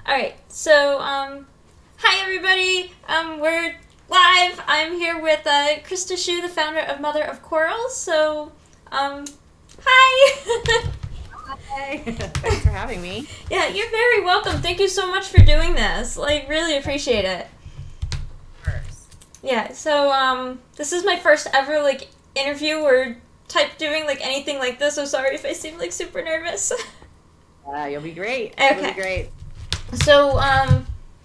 Alright, so, hi everybody, we're live. I'm here with, Krista Shu, the founder of Mother of Corals, so, hi! Hi. Thanks for having me. Yeah, you're very welcome. Thank you so much for doing this. Like, really appreciate it. First. Yeah, so, this is my first ever, like, interview or type doing, like, anything like this, so sorry if I seem, like, super nervous. You'll be great. Okay. You'll be great. So,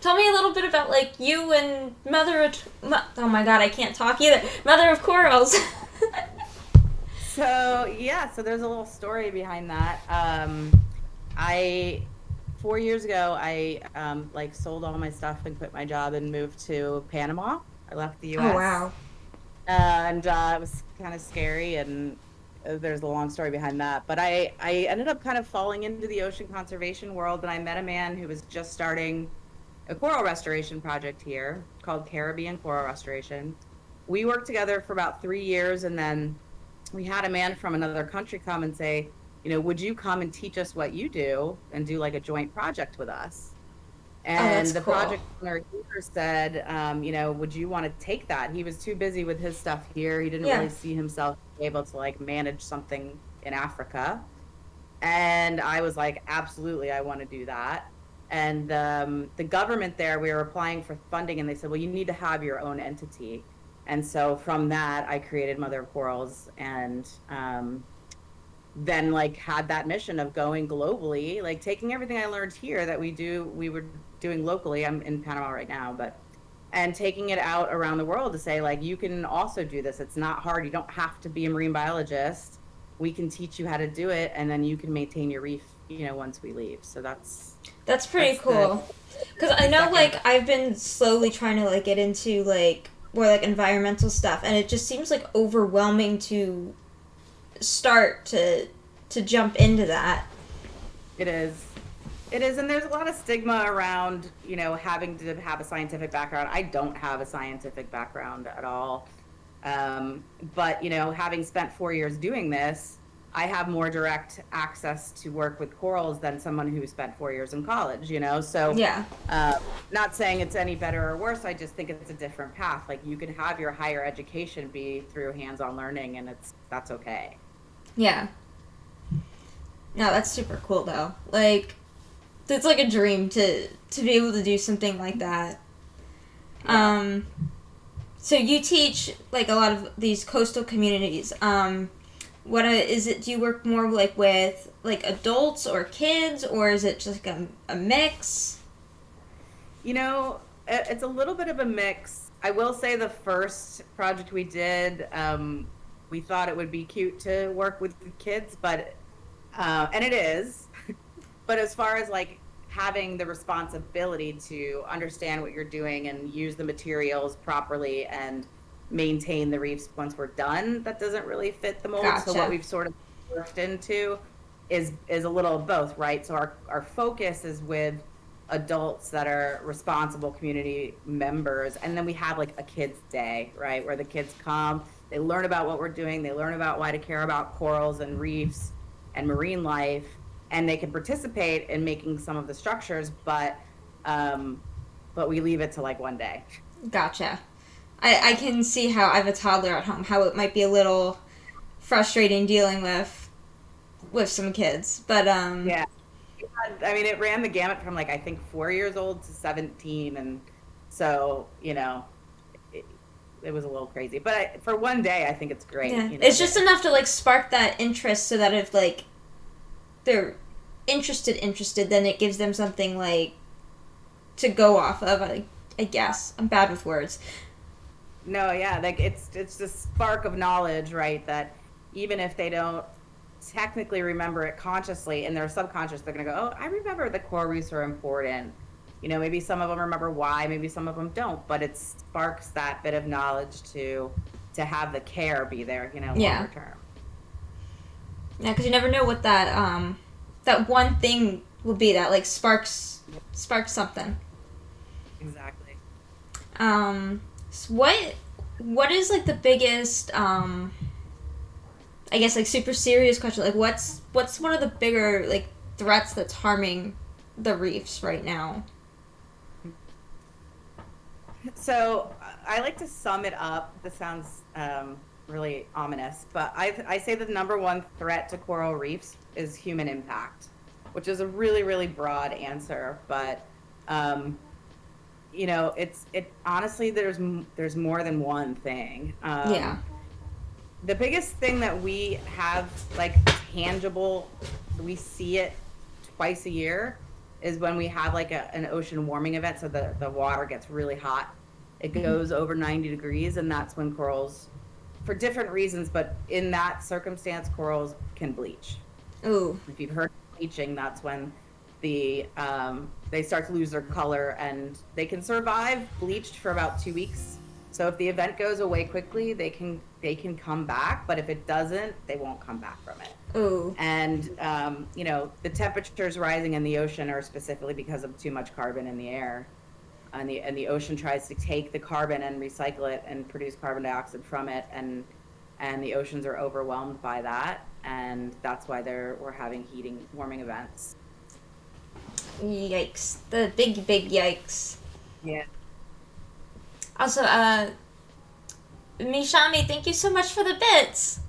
tell me a little bit about, like, you and oh my god, I can't talk either. Mother of Corals. So there's a little story behind that. 4 years ago, I sold all my stuff and quit my job and moved to Panama. I left the U.S. Oh, wow. And it was kind of scary, and there's a long story behind that. But I ended up kind of falling into the ocean conservation world, and I met a man who was just starting a coral restoration project here called Caribbean Coral Restoration. We worked together for about 3 years, and then we had a man from another country come and say, would you come and teach us what you do and do like a joint project with us? And the cool. project owner here said, would you want to take that? He was too busy with his stuff here. He didn't really see himself able to like manage something in Africa. And I was like, absolutely, I want to do that. And the government there, we were applying for funding, and they said, well, you need to have your own entity. And so from that, I created Mother of Corals, and then like had that mission of going globally, like taking everything I learned here that we were doing locally. I'm in Panama right now, and taking it out around the world to say, like, you can also do this. It's not hard. You don't have to be a marine biologist. We can teach you how to do it, and then you can maintain your reef, once we leave. So that's pretty cool. Because I know, like, I've been slowly trying to, like, get into, like, more, like, environmental stuff, and it just seems, like, overwhelming to start to jump into that. It is, and there's a lot of stigma around, having to have a scientific background. I don't have a scientific background at all. But, having spent 4 years doing this, I have more direct access to work with corals than someone who spent 4 years in college, So, yeah. Not saying it's any better or worse. I just think it's a different path. Like, you can have your higher education be through hands-on learning, and that's okay. Yeah. No, that's super cool, though. Like, it's like a dream to be able to do something like that. Yeah. So you teach, like, a lot of these coastal communities. What is it? Do you work more, like, with, like, adults or kids, or is it just like a mix? It's a little bit of a mix. I will say the first project we did, we thought it would be cute to work with kids, but and it is. But as far as like having the responsibility to understand what you're doing and use the materials properly and maintain the reefs once we're done, that doesn't really fit the mold. Gotcha. So what we've sort of worked into is a little of both, right? So our focus is with adults that are responsible community members, and then we have like a kids day, right, where the kids come, they learn about what we're doing, they learn about why to care about corals and reefs and marine life, and they can participate in making some of the structures, but we leave it to like one day. Gotcha. I can see how I have a toddler at home, how it might be a little frustrating dealing with some kids, but Yeah. I mean, it ran the gamut from like, I think 4 years old to 17, and so it was a little crazy, but for one day I think it's great. Yeah. It's just enough to like spark that interest, so that if like they're interested, then it gives them something like to go off of. I guess I'm bad with words. No, yeah, like it's the spark of knowledge, right? That even if they don't technically remember it consciously, in their subconscious, they're gonna go, oh, I remember the coral reefs are important. Maybe some of them remember why, maybe some of them don't, but it sparks that bit of knowledge to have the care be there, longer term. Yeah, because you never know what that one thing will be that like sparks something. Exactly. So what is like the biggest I guess like super serious question, like what's one of the bigger like threats that's harming the reefs right now? So I like to sum it up. This sounds really ominous, but I say the number one threat to coral reefs is human impact, which is a really, really broad answer. But it honestly, there's more than one thing. Yeah. The biggest thing that we have, like, tangible, we see it twice a year, is when we have like an ocean warming event. So the water gets really hot. It goes over 90 degrees, and that's when corals, for different reasons, but in that circumstance, corals can bleach. Ooh. If you've heard of bleaching, that's when they start to lose their color, and they can survive bleached for about 2 weeks. So if the event goes away quickly, they can come back, but if it doesn't, they won't come back from it. Ooh. And the temperatures rising in the ocean are specifically because of too much carbon in the air, and the ocean tries to take the carbon and recycle it and produce carbon dioxide from it, and the oceans are overwhelmed by that, and that's why we're having warming events. Yikes. The big yikes. Yeah. Also, Mishami, thank you so much for the bits.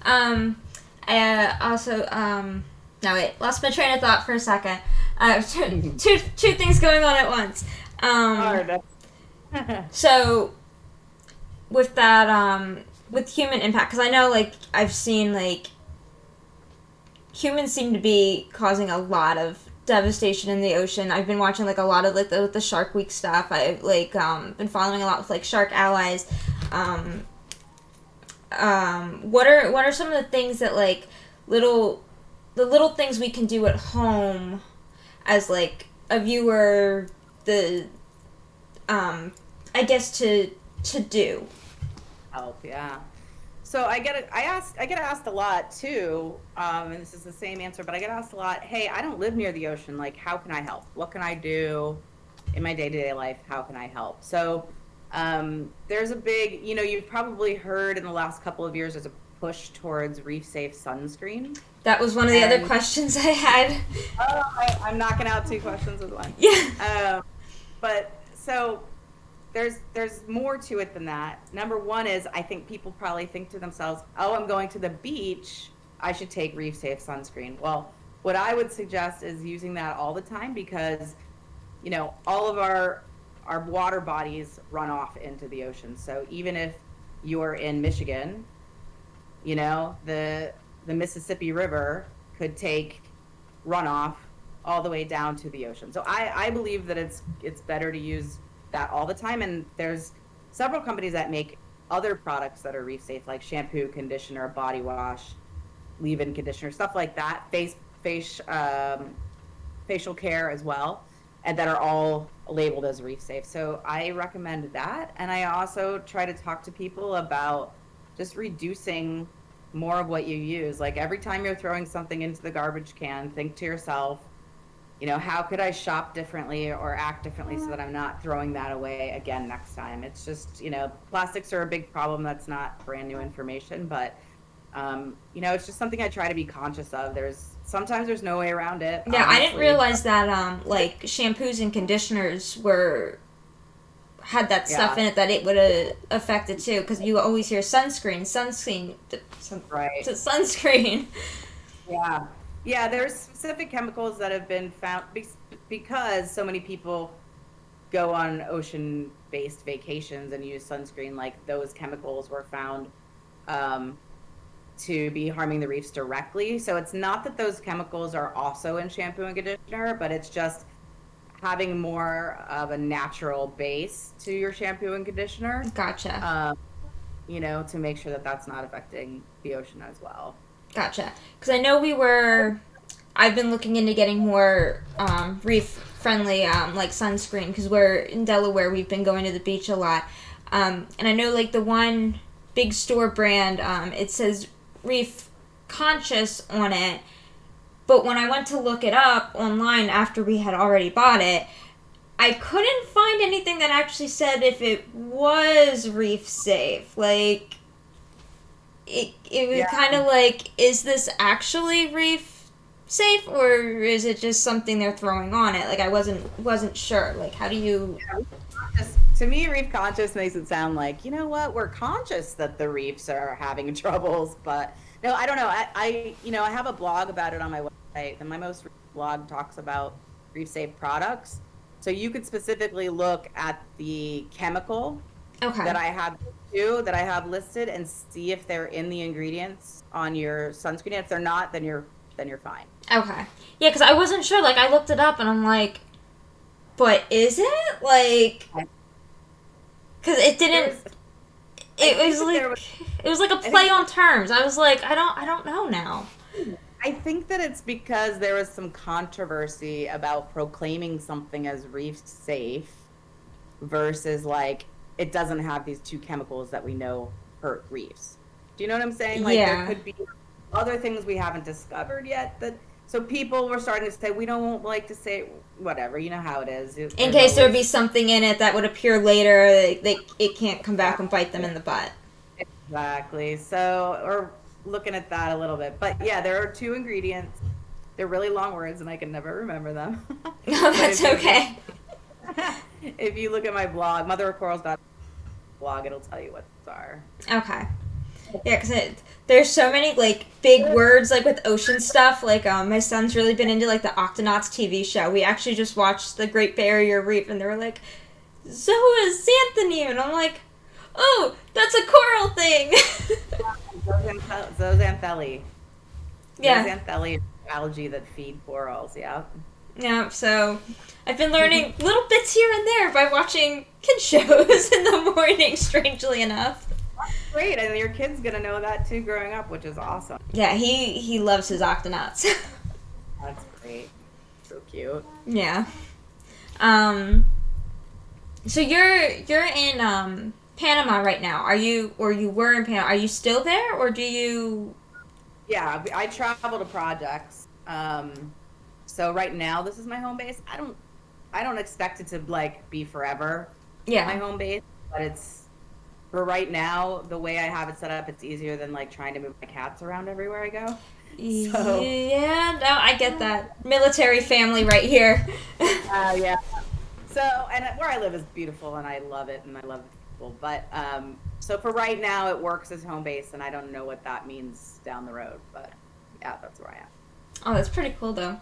No wait, lost my train of thought for a second. Two things going on at once. So, with that, with human impact, because I know, like, I've seen, like, humans seem to be causing a lot of devastation in the ocean. I've been watching, like, a lot of, like, the Shark Week stuff. I've, like, been following a lot with, like, Shark Allies. What are some of the things that, like, the little things we can do at home as, like, a viewer, I guess to do? Help, yeah. So I get asked a lot too, and this is the same answer, but I get asked a lot, hey, I don't live near the ocean, like, how can I help? What can I do in my day-to-day life? How can I help? So there's a big, you've probably heard in the last couple of years, there's a push towards reef-safe sunscreen. That was one of the other questions I had. Oh, I'm knocking out 2 questions with one. Yeah. But so there's more to it than that. Number one is, I think people probably think to themselves, oh, I'm going to the beach, I should take reef-safe sunscreen. Well, what I would suggest is using that all the time, because, all of our water bodies run off into the ocean. So even if you're in Michigan, the Mississippi River could take runoff all the way down to the ocean. So I believe that it's better to use that all the time. And there's several companies that make other products that are reef safe, like shampoo, conditioner, body wash, leave-in conditioner, stuff like that, facial care as well, and that are all labeled as reef safe. So I recommend that. And I also try to talk to people about just reducing more of what you use. Like, every time you're throwing something into the garbage can, think to yourself, how could I shop differently or act differently so that I'm not throwing that away again next time? It's just, plastics are a big problem. That's not brand new information, but it's just something I try to be conscious of. Sometimes there's no way around it. Yeah, honestly. I didn't realize that like shampoos and conditioners had that stuff in it, that it would affect it too, because you always hear sunscreen, right? To sunscreen. Yeah, there's specific chemicals that have been found because so many people go on ocean-based vacations and use sunscreen. Like, those chemicals were found to be harming the reefs directly. So it's not that those chemicals are also in shampoo and conditioner, but it's just having more of a natural base to your shampoo and conditioner. Gotcha. To make sure that that's not affecting the ocean as well. Gotcha. Because I know I've been looking into getting more reef-friendly like sunscreen, because we're in Delaware. We've been going to the beach a lot. And I know, like, the one big store brand, it says reef conscious on it. But when I went to look it up online after we had already bought it, I couldn't find anything that actually said if it was reef safe. Like, it was kind of like, is this actually reef safe, or is it just something they're throwing on it? Like, I wasn't sure. Like, how do you... To me, reef conscious makes it sound like, you know what, we're conscious that the reefs are having troubles, but no, I don't know. I have a blog about it on my website, and my most recent blog talks about reef safe products. So you could specifically look at the chemical that I have listed and see if they're in the ingredients on your sunscreen. If they're not, then you're fine. Okay. Yeah, because I wasn't sure. Like, I looked it up, and I'm like, but is it? Like, because it didn't... It was like a play on terms. I was like, I don't know now. I think that it's because there was some controversy about proclaiming something as reef safe versus like it doesn't have these two chemicals that we know hurt reefs. Do you know what I'm saying? Like there could be other things we haven't discovered yet so people were starting to say we don't like to say whatever, you know how it is. In case there would be something in it that would appear later, it can't come back and bite them in the butt. Exactly. So, or looking at that a little bit. But yeah, there are two ingredients. They're really long words and I can never remember them. No, that's okay. If you look at my blog, motherofcorals.blog, it'll tell you what those are. Okay. Yeah, because there's so many, like, big words, like, with ocean stuff. Like, my son's really been into, like, the Octonauts TV show. We actually just watched the Great Barrier Reef, and they were like, zooxanthene, and I'm like, oh, that's a coral thing. Zooxanthellae. Yeah. Zooxanthellae algae that feed corals, yeah. Yeah, so I've been learning little bits here and there by watching kid shows in the morning, strangely enough. That's great, and your kid's gonna know that too growing up, which is awesome. Yeah, he loves his Octonauts. That's great. So cute. Yeah. So you're in Panama right now. Are you, or you were in Panama? Are you still there, or do you? Yeah, I travel to projects. So right now this is my home base. I don't expect it to like be forever. Yeah. My home base, but for right now, the way I have it set up, it's easier than like trying to move my cats around everywhere I go. So, yeah, no, I get that. Military family right here. Yeah. So, and where I live is beautiful, and I love it, and I love the people. But so for right now, it works as home base, and I don't know what that means down the road. But yeah, that's where I am. Oh, that's pretty cool, though.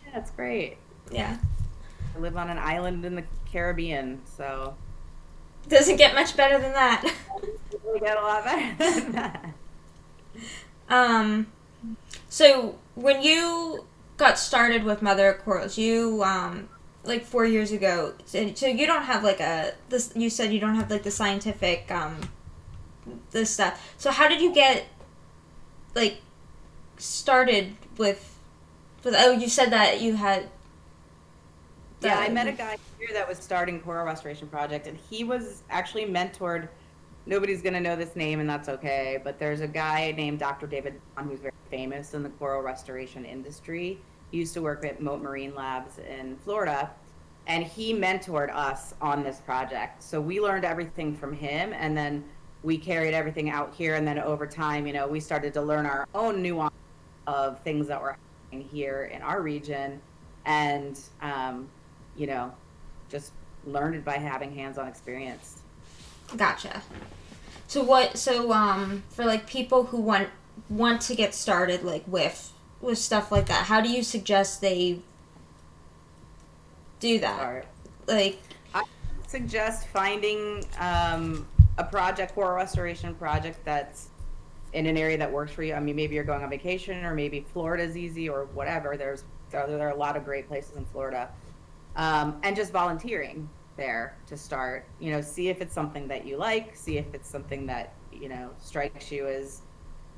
Yeah, it's great. Yeah. I live on an island in the Caribbean, so. Doesn't get much better than that. We get a lot better than that. So when you got started with Mother of Corals, you like 4 years ago. So you don't have like you said you don't have like the scientific this stuff. So how did you get like started with you said that you had. Yeah, I met a guy here that was starting Coral Restoration Project, and he was actually mentored. Nobody's going to know this name, and that's okay, but there's a guy named Dr. David Don who's very famous in the coral restoration industry. He used to work at Mote Marine Labs in Florida, and he mentored us on this project. So we learned everything from him, and then we carried everything out here, and then over time, we started to learn our own nuance of things that were happening here in our region, and just learned it by having hands-on experience. Gotcha. So for like people who want to get started like with stuff like that, how do you suggest they do that? Like, I suggest finding a coral restoration project that's in an area that works for you. I mean, maybe you're going on vacation, or maybe Florida's easy, or whatever. There are a lot of great places in Florida. And just volunteering there to start, see if it's something that you like, see if it's something that, strikes you as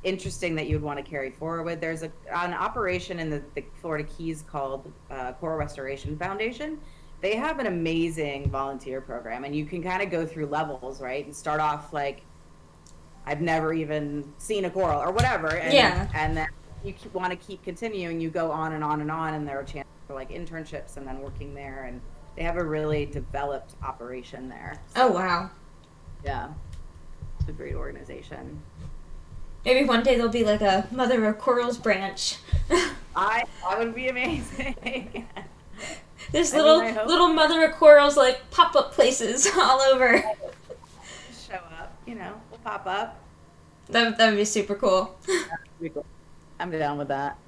interesting that you would want to carry forward with. There's an operation in the Florida Keys called Coral Restoration Foundation. They have an amazing volunteer program, and you can kind of go through levels, right? And start off like, I've never even seen a coral or whatever. And then you want to keep continuing, you go on and on and on, and there are chances for like internships and then working there, and they have a really developed operation there. So, oh wow. Yeah. It's a great organization. Maybe one day there'll be like a Mother of Corals branch. That would be amazing. There's I hope little mother of corals like pop up places all over. show up. We'll pop up. That would be super cool. I'm down with that.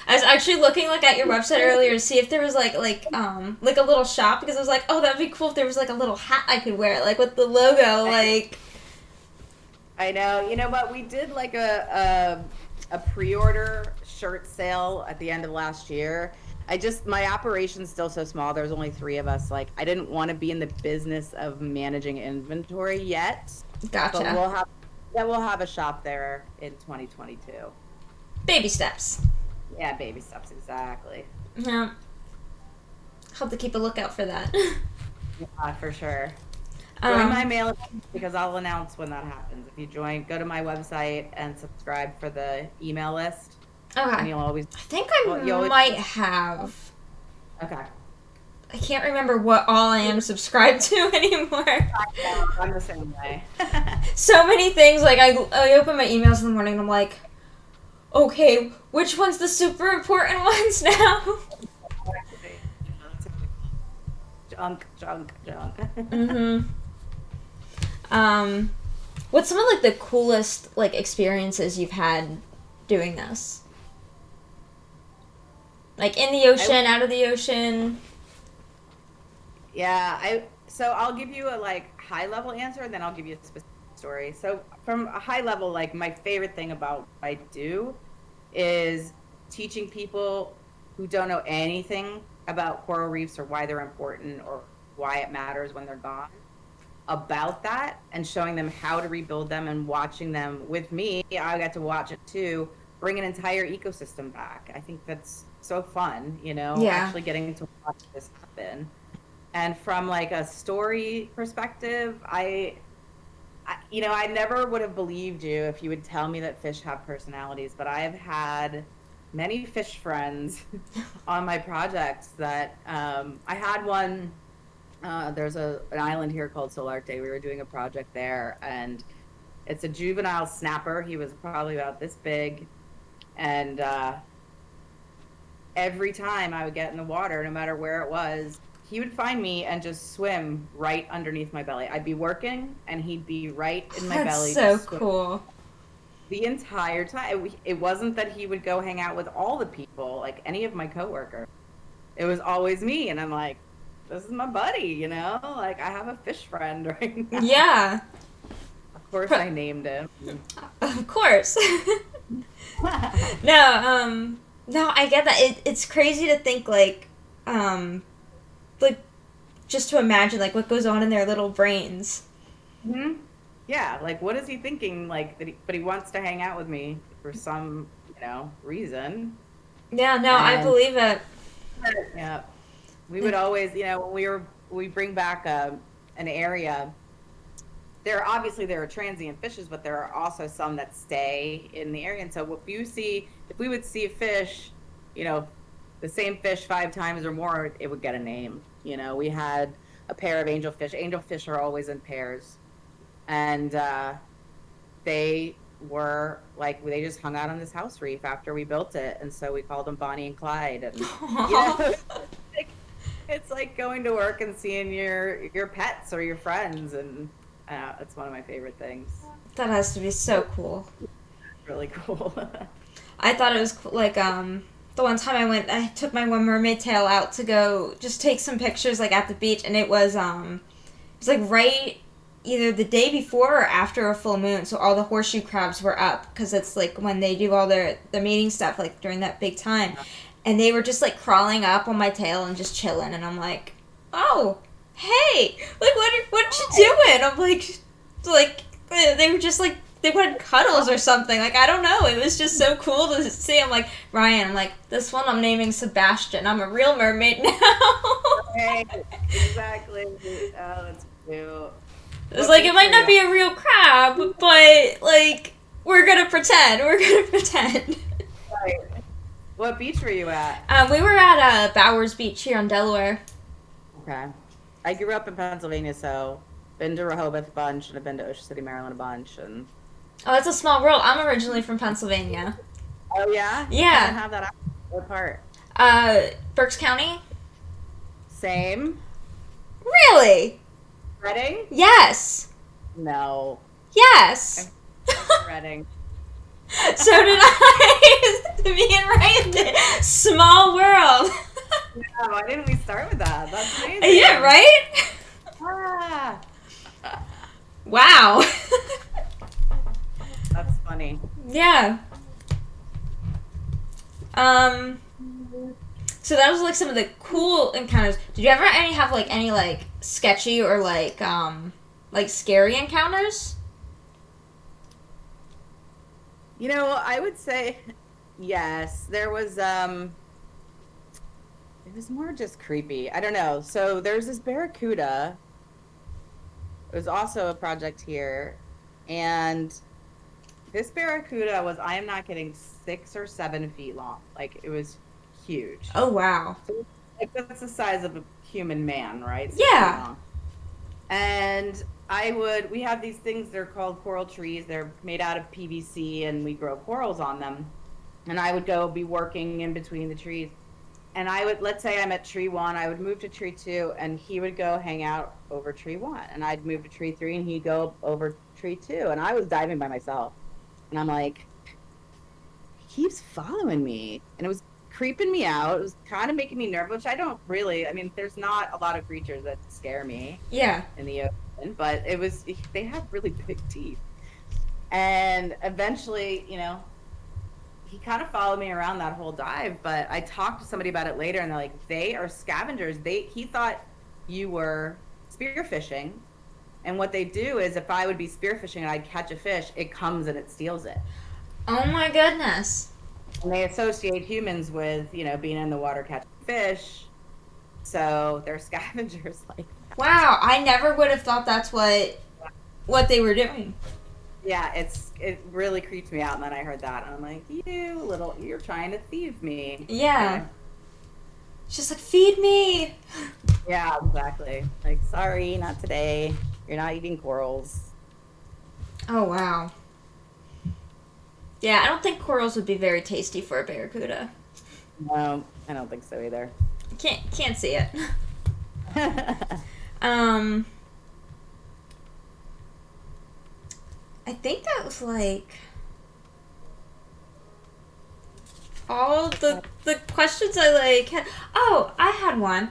I was actually looking like at your website earlier to see if there was like a little shop, because I was like, oh, that'd be cool if there was like a little hat I could wear, like with the logo, like. I know. You know what? We did like a pre-order shirt sale at the end of last year. My operation's still so small. There's only 3 of us. Like, I didn't want to be in the business of managing inventory yet. Gotcha. But we'll have a shop there in 2022. Baby steps. Yeah, baby steps, exactly. Yeah. Hope to keep a lookout for that. Yeah, for sure. Join my mailing list, because I'll announce when that happens. If you go to my website and subscribe for the email list. Okay. And you'll always. I think I might have. Okay. I can't remember what all I am subscribed to anymore. I'm the same way. So many things. Like, I open my emails in the morning and I'm like, okay, which one's the super important ones now? Junk. Mm-hmm. What's some of like the coolest like experiences you've had doing this? Like in the ocean, out of the ocean? Yeah, so I'll give you a like high level answer, and then I'll give you a specific story. So from a high level, like my favorite thing about what I do is teaching people who don't know anything about coral reefs or why they're important or why it matters when they're gone about that, and showing them how to rebuild them, and watching them with me. I got to watch it too, bring an entire ecosystem back. I think that's so fun, actually getting to watch this happen. And from like a story perspective, I never would have believed you if you would tell me that fish have personalities, but I have had many fish friends on my projects that I had one. There's an island here called Solarte. We were doing a project there, and it's a juvenile snapper. He was probably about this big, and every time I would get in the water, no matter where it was, he would find me and just swim right underneath my belly. I'd be working, and he'd be right in my belly. That's so cool. The entire time. It wasn't that he would go hang out with all the people, like any of my coworkers. It was always me, and I'm like, this is my buddy, Like, I have a fish friend right now. Yeah. Of course I named him. Of course. No, I get that. It's crazy to think, like just to imagine, like, what goes on in their little brains. Mm-hmm. Yeah, like, what is he thinking? Like, but he wants to hang out with me for some, reason. Yeah, no, I believe it. Yeah. We would always, when we bring back an area, there are transient fishes, but there are also some that stay in the area. And so if we would see a fish, the same fish 5 times or more, it would get a name. We had a pair of angelfish. Angelfish are always in pairs. And they were like, they just hung out on this house reef after we built it. And so we called them Bonnie and Clyde. And, it's like going to work and seeing your pets or your friends. And it's one of my favorite things. That has to be so cool. Really cool. I thought it was cool, like, the one time I took my one mermaid tail out to go just take some pictures, like, at the beach, and it was like right either the day before or after a full moon, so all the horseshoe crabs were up, because it's like when they do all the mating stuff, like during that big time, and they were just like crawling up on my tail and just chilling, and I'm like, oh, hey, like, what you doing? I'm like they were just like, they wanted cuddles or something. Like, I don't know. It was just so cool to see. I'm like, Ryan, I'm like, this one I'm naming Sebastian. I'm a real mermaid now. Right, exactly. Oh, that's cute. It's like, it might not be a real crab, but, like, we're gonna pretend. Right. What beach were you at? We were at Bowers Beach here in Delaware. Okay. I grew up in Pennsylvania, so been to Rehoboth a bunch, and I've been to Ocean City, Maryland a bunch, and... Oh, it's a small world. I'm originally from Pennsylvania. Oh, yeah? Yeah. I don't have that. What part? Berks County. Same. Really? Reading? Yes. No. Yes. Reading. So did I. Me and Ryan did. Small world. Yeah, why didn't we start with that? That's amazing. Yeah, right? Ah. Wow. That's funny. Yeah. So that was like some of the cool encounters. Did you ever have like any like sketchy or like scary encounters? I would say yes. There was it was more just creepy. I don't know. So there's this barracuda. It was also a project here, and this barracuda was, I am not kidding, 6 or 7 feet long. Like, it was huge. Oh wow. So, like, that's the size of a human man, right? 6 Yeah. feet long. And we have these things, they're called coral trees. They're made out of PVC, and we grow corals on them. And I would be working in between the trees. And let's say I'm at tree 1, I would move to tree 2, and he would go hang out over tree 1. And I'd move to tree 3, and he'd go over tree 2. And I was diving by myself. And I'm like, he keeps following me. And it was creeping me out. It was kind of making me nervous, which I don't really, there's not a lot of creatures that scare me. Yeah. In the ocean. But they have really big teeth. And eventually, he kind of followed me around that whole dive, but I talked to somebody about it later, and they're like, they are scavengers. He thought you were spearfishing, and what they do is, if I would be spearfishing and I'd catch a fish, it comes and it steals it. Oh my goodness. And they associate humans with, being in the water catching fish, so they're scavengers like that. Wow, I never would have thought that's what they were doing. Yeah, it really creeped me out, and then I heard that, and I'm like, you're trying to thieve me. Yeah. It's just like, feed me. Yeah, exactly. Like, sorry, not today. You're not eating corals. Oh, wow. Yeah, I don't think corals would be very tasty for a barracuda. No, I don't think so either. Can't see it. I think that was like all the questions I like had. Oh, I had one.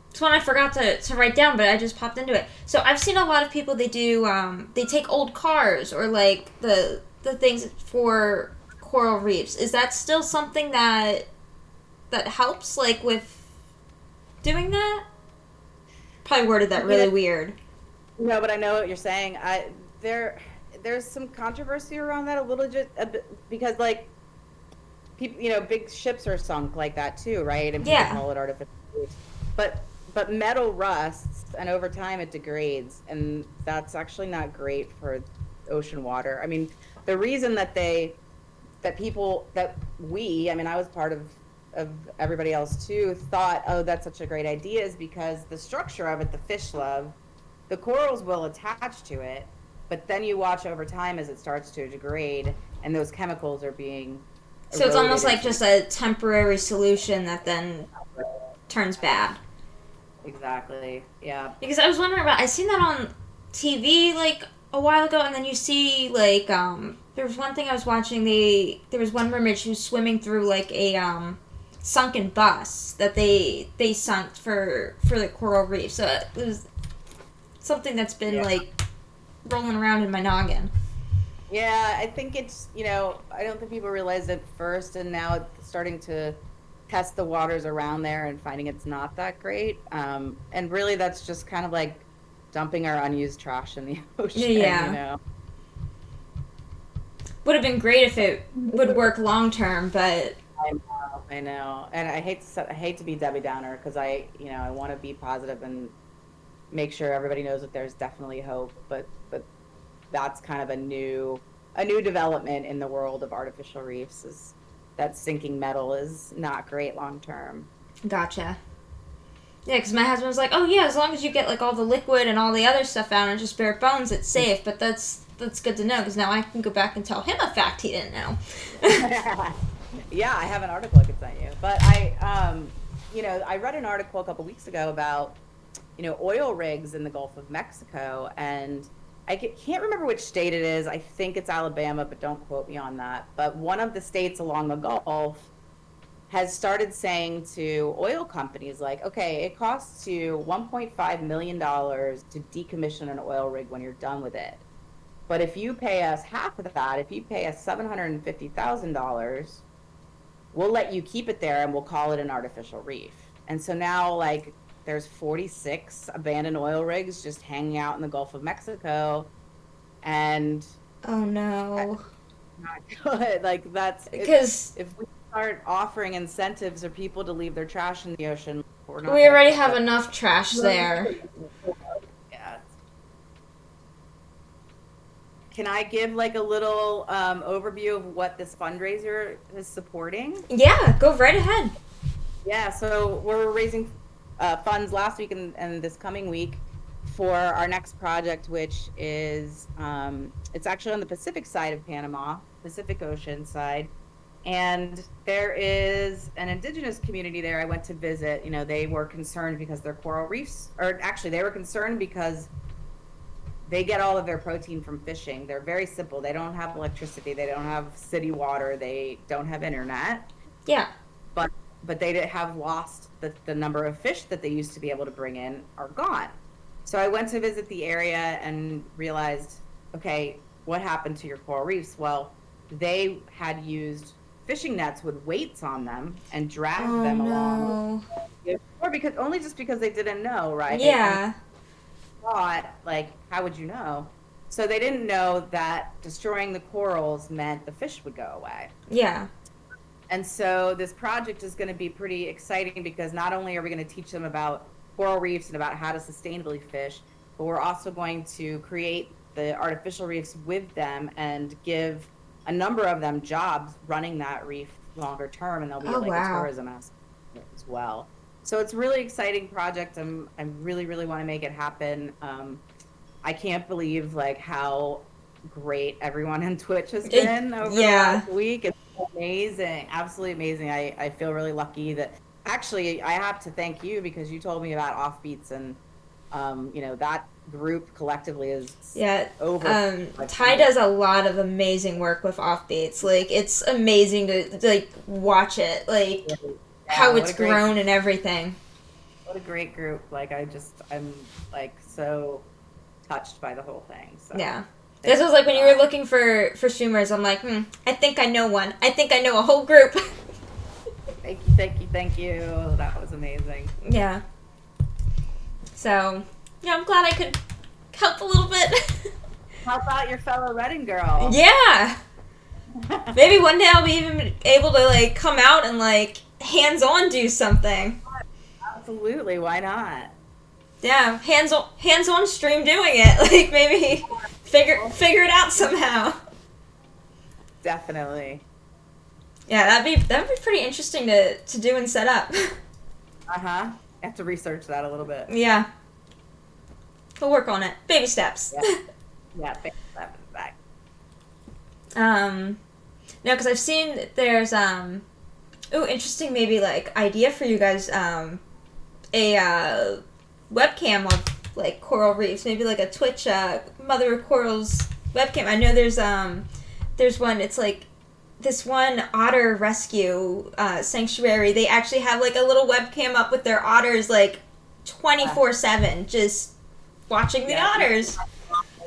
It's one I forgot to write down, but I just popped into it. So I've seen a lot of people, they take old cars or like the things for coral reefs. Is that still something that helps like with doing that? Probably worded that really weird. No, but I know what you're saying. There's some controversy around that a bit, because like people, big ships are sunk like that too, right? And people call it artificial reefs. But metal rusts, and over time it degrades, and that's actually not great for ocean water. The reason that I was part of everybody else too, thought, oh, that's such a great idea, is because the structure of it, the fish love, the corals will attach to it, but then you watch over time as it starts to degrade, and those chemicals are being So it's almost like just a temporary solution that then turns bad. Exactly, yeah. Because I was wondering I seen that on TV like a while ago, and then you see like there was one thing I was watching. There was one mermaid, she was swimming through like a sunken bus that they sunk for the coral reef. So it was something that's been like rolling around in my noggin. Yeah, I think it's, I don't think people realize it first, and now it's starting to test the waters around there and finding it's not that great. And really that's just kind of like dumping our unused trash in the ocean. Yeah. Would have been great if it would work long term, but I know. And I hate to be Debbie Downer, because I want to be positive and make sure everybody knows that there's definitely hope, but that's kind of a new development in the world of artificial reefs, is that sinking metal is not great long term. Gotcha. Yeah, because my husband was like, oh yeah, as long as you get like all the liquid and all the other stuff out and just bare bones, it's safe. But that's good to know, because now I can go back and tell him a fact he didn't know. Yeah, I have an article I could send you. But I read an article a couple weeks ago about, oil rigs in the Gulf of Mexico, and I can't remember which state it is. I think it's Alabama, but don't quote me on that. But one of the states along the Gulf has started saying to oil companies, like, okay, it costs you $1.5 million to decommission an oil rig when you're done with it. But if you pay us half of that, if you pay us $750,000, we'll let you keep it there and we'll call it an artificial reef. And so now, like, there's 46 abandoned oil rigs just hanging out in the Gulf of Mexico. And oh no. not good. Like, that's because if we start offering incentives for people to leave their trash in the ocean, we already have enough trash there. Yeah. Can I give like a little overview of what this fundraiser is supporting? Yeah, go right ahead. Yeah, so we're raising funds last week and this coming week for our next project, which is it's actually on the Pacific side of Panama, Pacific Ocean side. And there is an indigenous community there I went to visit. They were concerned because their coral reefs, or actually they were concerned because they get all of their protein from fishing. They're very simple. They don't have electricity. They don't have city water. They don't have internet. Yeah. But they have lost the number of fish that they used to be able to bring in are gone. So I went to visit the area and realized, okay, what happened to your coral reefs? Well, they had used fishing nets with weights on them and dragged them along. Or because they didn't know, right? Yeah. Thought, like, how would you know? So they didn't know that destroying the corals meant the fish would go away. Yeah. And so this project is going to be pretty exciting because not only are we going to teach them about coral reefs and about how to sustainably fish, but we're also going to create the artificial reefs with them and give a number of them jobs running that reef longer term, and they'll be a tourism aspect as well. So it's a really exciting project. I really, really want to make it happen. I can't believe like how great everyone on Twitch has been over the last week. It's amazing, absolutely amazing. I feel really lucky that actually I have to thank you because you told me about Offbeats and that group collectively is over. Ty does a lot of amazing work with Offbeats. Like, it's amazing to like watch it, like how it's grown and everything. What a great group. Like, I'm like so touched by the whole thing. So yeah. This was like when you were looking for streamers, I'm like, I think I know one. I think I know a whole group. Thank you. That was amazing. Yeah. So, yeah, I'm glad I could help a little bit. Help out your fellow Redding girl. Yeah. Maybe one day I'll be even able to, like, come out and, like, hands-on do something. Absolutely. Why not? Yeah, hands-on stream doing it. Like, maybe figure it out somehow. Definitely. Yeah, that'd be pretty interesting to do and set up. I have to research that a little bit. Yeah. We'll work on it. Baby steps. Yeah, baby steps. Back. No, because I've seen there's interesting maybe like idea for you guys, a webcam of like coral reefs, maybe like a Twitch mother of corals webcam. I know there's one, it's like this one otter rescue sanctuary. They actually have like a little webcam up with their otters like 24/7 just watching the otters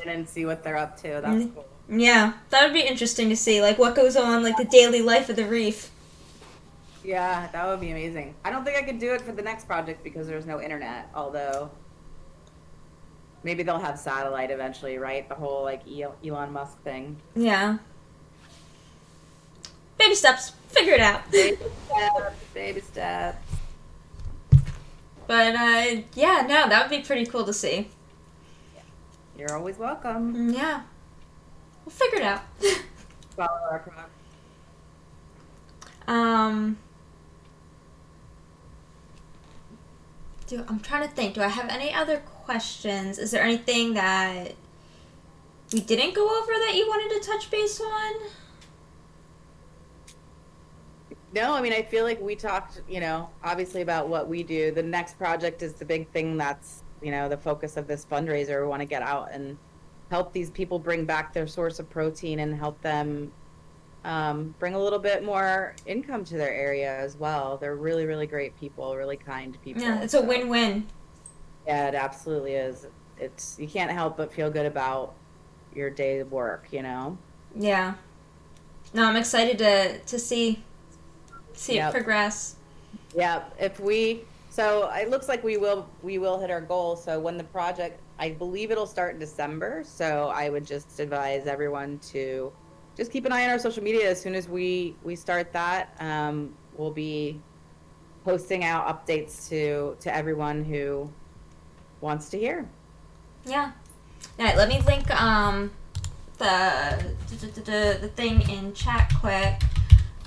and see what they're up to. That's cool. Yeah, that would be interesting to see, like what goes on, like the daily life of the reef. Yeah, that would be amazing. I don't think I could do it for the next project because there's no internet, although maybe they'll have satellite eventually, right? The whole like Elon Musk thing. Yeah. Baby steps. Figure it out. Baby steps. But, yeah, no, that would be pretty cool to see. You're always welcome. Yeah. We'll figure it out. Follow our progress. I'm trying to think. Do I have any other questions? Is there anything that we didn't go over that you wanted to touch base on? No, I mean, I feel like we talked, obviously about what we do. The next project is the big thing that's, the focus of this fundraiser. We want to get out and help these people bring back their source of protein and help them bring a little bit more income to their area as well. They're really, really great people, really kind people. Yeah, it's a win-win. Yeah, it absolutely is. You can't help but feel good about your day's work, Yeah. No, I'm excited to see it progress. Yeah, so it looks like we will hit our goal. So when the project, I believe it'll start in December. So I would just advise everyone to just keep an eye on our social media. As soon as we start that, we'll be posting out updates to everyone who wants to hear. Yeah. All right, let me link the thing in chat quick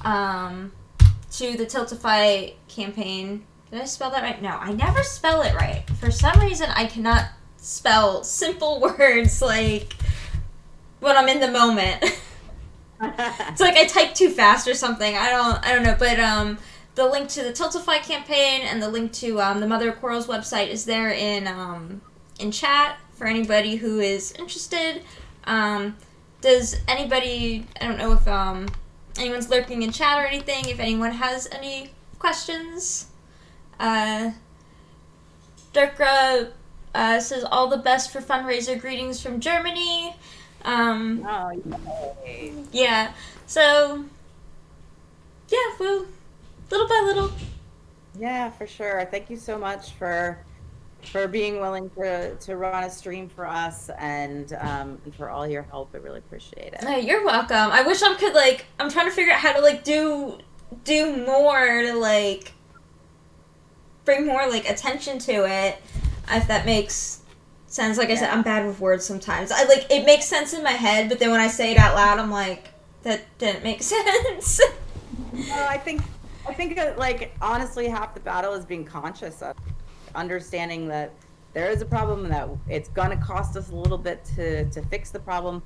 to the Tiltify campaign. Did I spell that right? No, I never spell it right. For some reason, I cannot spell simple words like when I'm in the moment. It's like I type too fast or something. I don't know. But the link to the Tiltify campaign and the link to the Mother of Corals website is there in chat for anybody who is interested. Does anybody? I don't know if anyone's lurking in chat or anything. If anyone has any questions, Dirkra says all the best for fundraiser. Greetings from Germany. Yeah. So, yeah, well, little by little. Yeah, for sure. Thank you so much for being willing to run a stream for us and for all your help. I really appreciate it. You're welcome. I wish I could I'm trying to figure out how to do more to bring more attention to it, if that makes sense. Like I said, I'm bad with words sometimes. It makes sense in my head, but then when I say it out loud, I'm like, that didn't make sense. I think honestly, half the battle is being conscious of understanding that there is a problem and that it's going to cost us a little bit to fix the problem.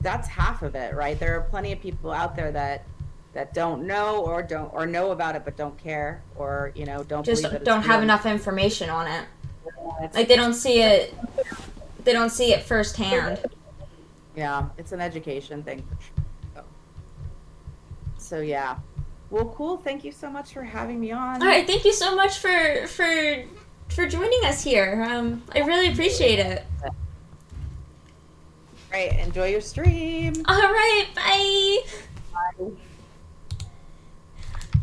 That's half of it, right? There are plenty of people out there that don't know or know about it but don't care, or don't just believe don't have enough information on it. They don't see it. They don't see it firsthand. Yeah, it's an education thing. So yeah. Well, cool. Thank you so much for having me on. All right, thank you so much for joining us here. I really appreciate it. All right, enjoy your stream. All right, bye. Bye.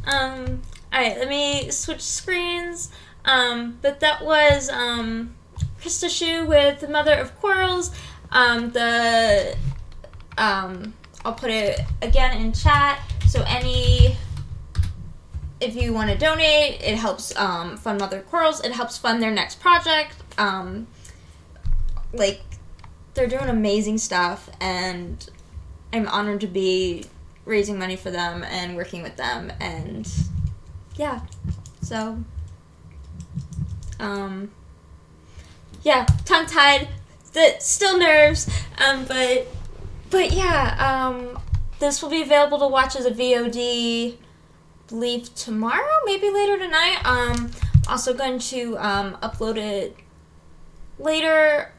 All right, let me switch screens. But that was Krista Shu with the Mother of Corals. I'll put it again in chat. So if you want to donate, it helps fund Mother of Corals. It helps fund their next project. They're doing amazing stuff, and I'm honored to be raising money for them and working with them. And yeah, so tongue-tied, still nerves, but yeah, this will be available to watch as a VOD, believe tomorrow, maybe later tonight. Also going to upload it later,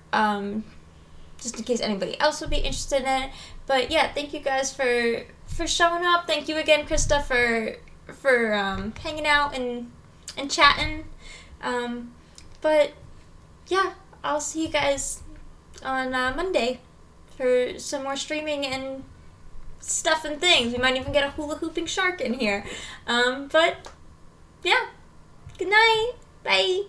just in case anybody else would be interested in it. But yeah, thank you guys for showing up. Thank you again, Krista, for hanging out and chatting. But yeah, I'll see you guys on Monday for some more streaming and stuff and things. We might even get a hula hooping shark in here. But yeah, good night. Bye.